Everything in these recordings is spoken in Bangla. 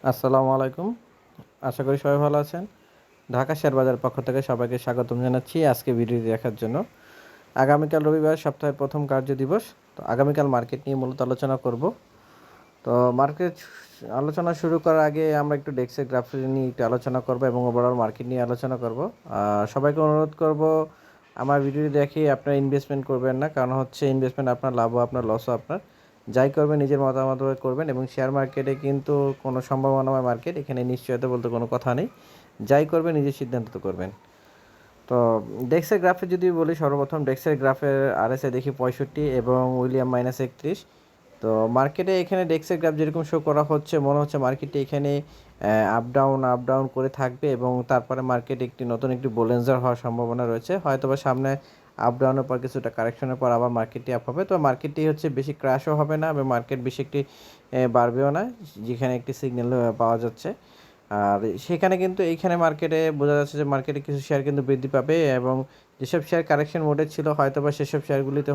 আসসালামু আলাইকুম। আশা করি সবাই ভালো আছেন। ঢাকা শেয়ার বাজারের পক্ষ থেকে সবাইকে স্বাগতম জানাচ্ছি আজকে ভিডিওটি দেখার জন্য। আগামীকাল রবিবার সপ্তাহের প্রথম কার্যদিবস। তো আগামীকাল মার্কেট নিয়ে মূলত আলোচনা করব। তো মার্কেট আলোচনা শুরু করার আগে আমরা একটু ডেক্সের গ্রাফ নিয়ে একটু আলোচনা করব এবং ওভারঅল মার্কেট নিয়ে আলোচনা করব। সবাইকে অনুরোধ করব আমার ভিডিওটি দেখে আপনারা ইনভেস্টমেন্ট করবেন না, কারণ হচ্ছে ইনভেস্টমেন্ট আপনার লাভও আপনার লসও আপনার। যাই করবেন নিজের মতামত করবেন এবং শেয়ার মার্কেটে কিন্তু কোনো সম্ভাবনাময় মার্কেট, এখানে নিশ্চয়তা বলতে কোনো কথা নেই। যাই করবেন নিজের সিদ্ধান্ত করবেন। তো ডেক্সের গ্রাফে যদি বলি, সর্বপ্রথম ডেক্সের গ্রাফের আরএসআই দেখি 65 এবং উইলিয়াম -31। তো মার্কেটে এখানে ডেক্সের গ্রাফ যেরকম শো করা হচ্ছে, মনে হচ্ছে মার্কেটে এখানে আপ ডাউন করে থাকবে এবং তারপরে মার্কেট নতুন একটি বোলেন্সার হওয়ার সম্ভাবনা রয়েছে। হয়তোবা সামনে আপ ডাউনের পর কিছুটা কারেকশনের পর আবার মার্কেটটি আপ হবে। তো মার্কেটটি হচ্ছে বেশি ক্র্যাশও হবে না এবং মার্কেট বেশি একটি বাড়বেও না, যেখানে একটি সিগন্যাল পাওয়া যাচ্ছে। আর সেখানে কিন্তু এইখানে মার্কেটে বোঝা যাচ্ছে যে মার্কেটে কিছু শেয়ার কিন্তু বৃদ্ধি পাবে এবং যেসব শেয়ার কারেকশন মোডে ছিল হয়তোবা সেসব শেয়ারগুলিতে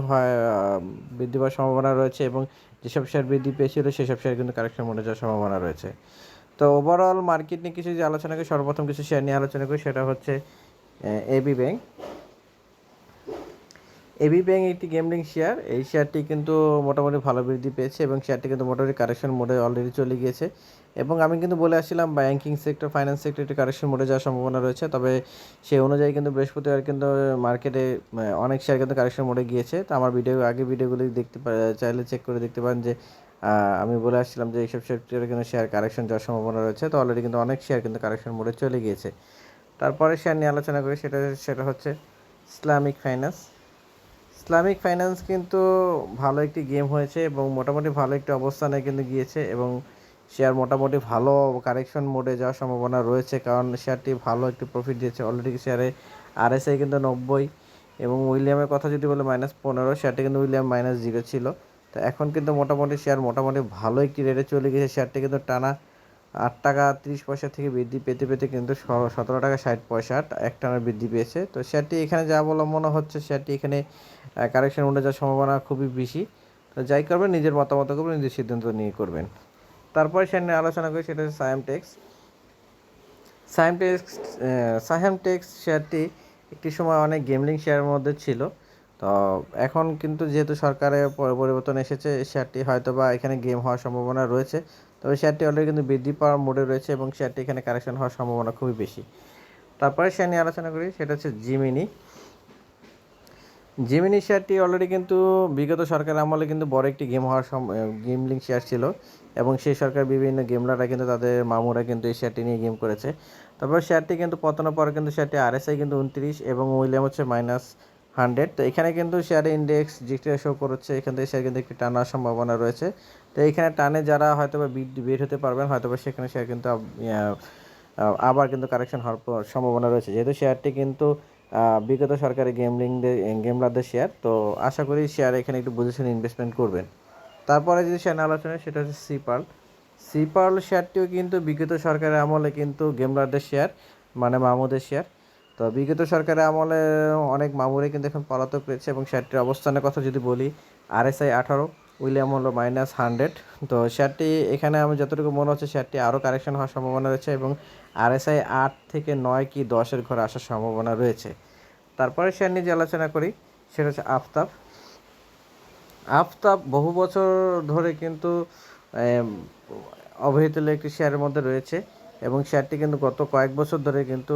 বৃদ্ধি পাওয়ার সম্ভাবনা রয়েছে এবং যেসব শেয়ার বৃদ্ধি পেয়েছিল সেসব শেয়ার কিন্তু কারেকশন মোডে যাওয়ার সম্ভাবনা রয়েছে। তো ওভারঅল মার্কেট নিয়ে কিছু যে আলোচনা করি, সর্বপ্রথম কিছু শেয়ার নিয়ে আলোচনা করি, সেটা হচ্ছে এবি ব্যাংক। এবি ব্যাংক একটি গেমলিং শেয়ার। এই শেয়ারটি কিন্তু মোটামুটি ভালো বৃদ্ধি পেয়েছে এবং শেয়ারটি কিন্তু মোটামুটি কারেকশন মোডে অলরেডি চলে গিয়েছে এবং আমি কিন্তু বলে আসছিলাম ব্যাংকিং সেক্টর, ফাইন্যান্স সেক্টর একটি কারেকশন মোডে যাওয়ার সম্ভাবনা রয়েছে। তবে সেই অনুযায়ী কিন্তু বৃহস্পতিবার কিন্তু মার্কেটে অনেক শেয়ার কিন্তু কারেকশন মোডে গিয়েছে। তো আমার ভিডিওগুলি দেখতে চাইলে চেক করে দেখতে পারেন যে আমি বলে আসছিলাম যে এইসব সেক্টরে কিন্তু শেয়ার কারেকশন যাওয়ার সম্ভাবনা রয়েছে। তো অলরেডি কিন্তু অনেক শেয়ার কিন্তু কারেকশন মোডে চলে গিয়েছে। তারপরে শেয়ার নিয়ে আলোচনা করি, সেটা হচ্ছে ইসলামিক ফাইন্যান্স। ইসলামিক ফাইন্যান্স কিন্তু ভালো একটি গেম হয়েছে এবং মোটামুটি ভালো একটি অবস্থানে কিন্তু গিয়েছে এবং শেয়ার মোটামুটি ভালো কারেকশন মোডে যাওয়ার সম্ভাবনা রয়েছে, কারণ শেয়ারটি ভালো একটি প্রফিট দিয়েছে। অলরেডি শেয়ারে আরএসআই কিন্তু 90 এবং উইলিয়ামের কথা যদি বলে -15, শেয়ারটি কিন্তু উইলিয়াম -0 ছিল। তো এখন কিন্তু মোটামুটি শেয়ার মোটামুটি ভালো একটি রেটে চলে গেছে। শেয়ারটি কিন্তু টানা 8 টাকা 30 পয়সা থেকে বৃদ্ধি পেতে পেতে কিন্তু 17 টাকা 60 পয়সা একটানা বৃদ্ধি পেয়েছে। তো শেয়ারটি এখানে যা অবলম্বন হচ্ছে, শেয়ারটি এখানে কারেকশন উঠে যাওয়ার সম্ভাবনা খুবই বেশি। তো যাই করবেন নিজের মতামত করবেন, নিজের সিদ্ধান্ত নিয়ে করবেন। তারপরে শেয়ার নিয়ে আলোচনা করি, সেটা হচ্ছে সায়ামটেক্স। সায়ামটেক্স সায়ামটেক্স শেয়ারটি একটি সময় অনেক গেমলিং শেয়ারের মধ্যে ছিল। তো এখন কিন্তু যেহেতু সরকারের পরিবর্তন এসেছে, শেয়ারটি হয়তো বা এখানে গেম হওয়ার সম্ভাবনা রয়েছে। তবে শেয়ারটি অলরেডি কিন্তু বৃদ্ধি পাওয়ার মোডে রয়েছে এবং শেয়ারটি এখানে কারেকশন হওয়ার সম্ভাবনা খুবই বেশি। তারপরে শেয়ার নিয়ে আলোচনা করি, সেটা হচ্ছে জিমিনি। জিমিনি শেয়ারটি অলরেডি কিন্তু বিগত সরকারের আমলে কিন্তু বড় একটি গেমলিং শেয়ার ছিল এবং সেই সরকার বিভিন্ন গেমলাররা কিন্তু তাদের মামুরা কিন্তু এই শেয়ারটি নিয়ে গেম করেছে। তারপর শেয়ারটি কিন্তু পতনের পর কিন্তু শেয়ারটি আরএসআই কিন্তু 29 এবং উইলিয়াম হচ্ছে -100। তো এখানে কিন্তু শেয়ার ইন্ডেক্স যেটা শো করছে, এখান থেকে শেয়ার কিন্তু একটি টানার সম্ভাবনা রয়েছে। তো এখানে টানে যারা হয়তো বা বের হতে পারবেন, হয়তো বা সেখানে শেয়ার কিন্তু আবার কিন্তু কারেকশন হওয়ার সম্ভাবনা রয়েছে, যেহেতু শেয়ারটি কিন্তু বিগত সরকারি গেমলারদের শেয়ার। তো আশা করি শেয়ার এখানে একটু বুঝে শুনে ইনভেস্টমেন্ট করবেন। তারপরে যে শেয়ার আলোচনা, সেটা হচ্ছে সিপার্ল। সিপার্ল শেয়ারটিও কিন্তু বিগত সরকারের আমলে কিন্তু গেমলারদের শেয়ার, মানে মামুদের শেয়ার। তো বিগত সরকারের আমলে অনেক মামুরে কিন্তু এখন পলাতক রয়েছে এবং শেয়ারটির অবস্থানের কথা যদি বলি, আরএসআই 18, উইলিয়াম হলো -100। তো শেয়ারটি এখানে আমি যতটুকু মনে হচ্ছে শেয়ারটি আরও কারেকশন হওয়ার সম্ভাবনা রয়েছে এবং আরএসআই 8 থেকে 9 কি 10-এর ঘরে আসার সম্ভাবনা রয়েছে। তারপরে শেয়ার নিয়ে যে আলোচনা করি, সেটা হচ্ছে আফতাব। আফতাব বহু বছর ধরে কিন্তু অবহেলিত একটি শেয়ারের মধ্যে রয়েছে এবং শেয়ারটি কিন্তু গত কয়েক বছর ধরে কিন্তু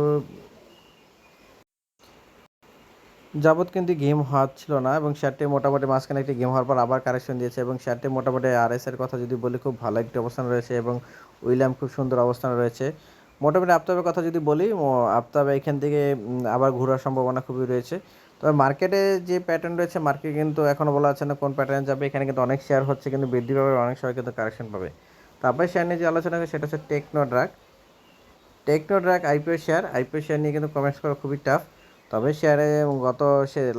কিন্তু গেম হচ্ছিল না এবং শেয়ারটি মোটামুটি মাঝখানে একটি গেম হওয়ার পর আবার কারেকশন দিয়েছে এবং শেয়ারটি মোটামুটি আরএসের কথা যদি বলি খুব ভালো একটি অবস্থান রয়েছে এবং উইলিয়াম খুব সুন্দর অবস্থানে রয়েছে। মোটামুটি আফতাবের কথা যদি বলি, আফতাব এখান থেকে আবার ঘোরার সম্ভাবনা খুবই রয়েছে। তবে মার্কেটে যে প্যাটার্ন রয়েছে, মার্কেট কিন্তু এখনও বলা যাচ্ছে না কোন প্যাটার্ন যাবে। এখানে কিন্তু অনেক শেয়ার হচ্ছে কিন্তু বৃদ্ধি পাবে, অনেক সময় কিন্তু কারেকশন পাবে। তারপরে শেয়ার নিয়ে যে আলোচনা করি, সেটা হচ্ছে টেকনোড্রাগ আইপিও শেয়ার নিয়ে কিন্তু কমেন্টস করা খুবই টাফ। তবে শেয়ারে গত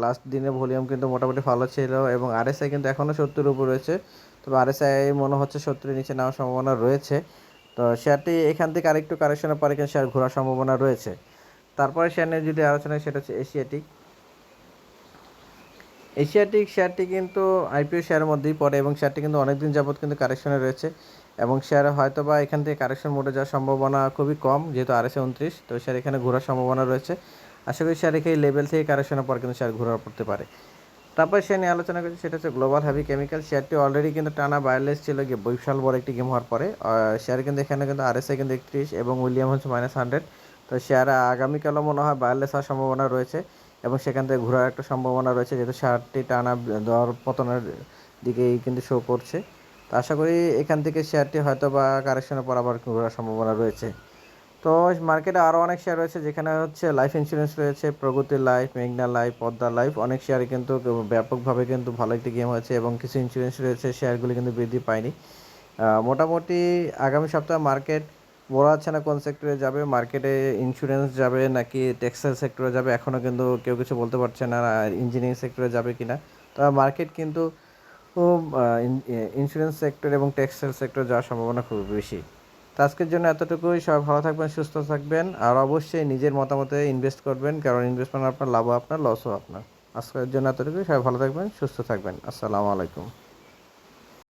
লাস্ট দিনে ভলিউম কিন্তু মোটামুটি ভালো ছিল এবং আরএসআই কিন্তু এখনও 70-এর উপর রয়েছে। তবে আরএসআই মনে হচ্ছে 70-এর নিচে নেওয়ার সম্ভাবনা রয়েছে। তো শেয়ারটি এখান থেকে আরেকটু কারেকশনের পরে কিন্তু শেয়ার ঘোরার সম্ভাবনা রয়েছে। তারপরে শেয়ার নিয়ে যদি আলোচনা, সেটা হচ্ছে এশিয়াটিক। এশিয়াটিক শেয়ারটি কিন্তু আইপিও শেয়ারের মধ্যেই পড়ে এবং শেয়ারটি কিন্তু অনেকদিন যাবত কিন্তু কারেকশনে রয়েছে এবং শেয়ার হয়তো বা এখান থেকে কারেকশন মোডে যাওয়ার সম্ভাবনা খুবই কম, যেহেতু RSI 29, তো শেয়ার এখানে ঘোরার সম্ভাবনা রয়েছে। আশা করি শেয়ার এই লেভেল থেকে কারেকশনের পর কিন্তু শেয়ার ঘোরা পড়তে পারে। তারপর শেয়ার নিয়ে আলোচনা করছি, সেটা হচ্ছে গ্লোবাল হেভি কেমিক্যাল। শেয়ারটি অলরেডি কিন্তু টানা বায়ারলেস ছিল বিশাল বড় একটি গেম হওয়ার পরে। শেয়ার কিন্তু এখানে কিন্তু RSI কিন্তু 31 এবং উইলিয়াম হচ্ছে -100। তো শেয়ার আগামীকালও মনে হয় বায়ারলেস হওয়ার সম্ভাবনা রয়েছে এবং সেখান থেকে ঘোরার একটা সম্ভাবনা রয়েছে, যেহেতু শেয়ারটি টানা দর পতনের দিকেই কিন্তু শো করছে। তো আশা করি এখান থেকে শেয়ারটি হয়তো বা কারেকশনের পর আবার ঘোরার সম্ভাবনা রয়েছে। তো মার্কেটে আরও অনেক শেয়ার রয়েছে, যেখানে হচ্ছে লাইফ ইন্স্যুরেন্স রয়েছে, প্রগতি লাইফ, মেঘনা লাইফ, পদ্মা লাইফ। অনেক শেয়ারে কিন্তু ব্যাপকভাবে কিন্তু ভালো একটি গেম হয়েছে এবং কিছু ইন্স্যুরেন্স রয়েছে, শেয়ারগুলি কিন্তু বৃদ্ধি পায়নি। মোটামুটি আগামী সপ্তাহে মার্কেট বলা যাচ্ছে না কোন সেক্টরে যাবে। মার্কেটে ইন্স্যুরেন্স যাবে নাকি টেক্সটাইল সেক্টরে যাবে এখনও কিন্তু কেউ কিছু বলতে পারছে না, আর ইঞ্জিনিয়ারিং সেক্টরে যাবে কি না। তবে মার্কেট কিন্তু ইন্স্যুরেন্স সেক্টর এবং টেক্সটাইল সেক্টরে যাওয়ার সম্ভাবনা খুব বেশি। তো আজকের জন্য এতটুকুই। সবাই ভালো থাকবেন, সুস্থ থাকবেন, আর অবশ্যই নিজের মতামতে ইনভেস্ট করবেন, কারণ ইনভেস্টমেন্ট আপনার লাভও আপনার, লসও আপনার। আজকের জন্য এতটুকুই। সবাই ভালো থাকবেন, সুস্থ থাকবেন। আসসালামু আলাইকুম।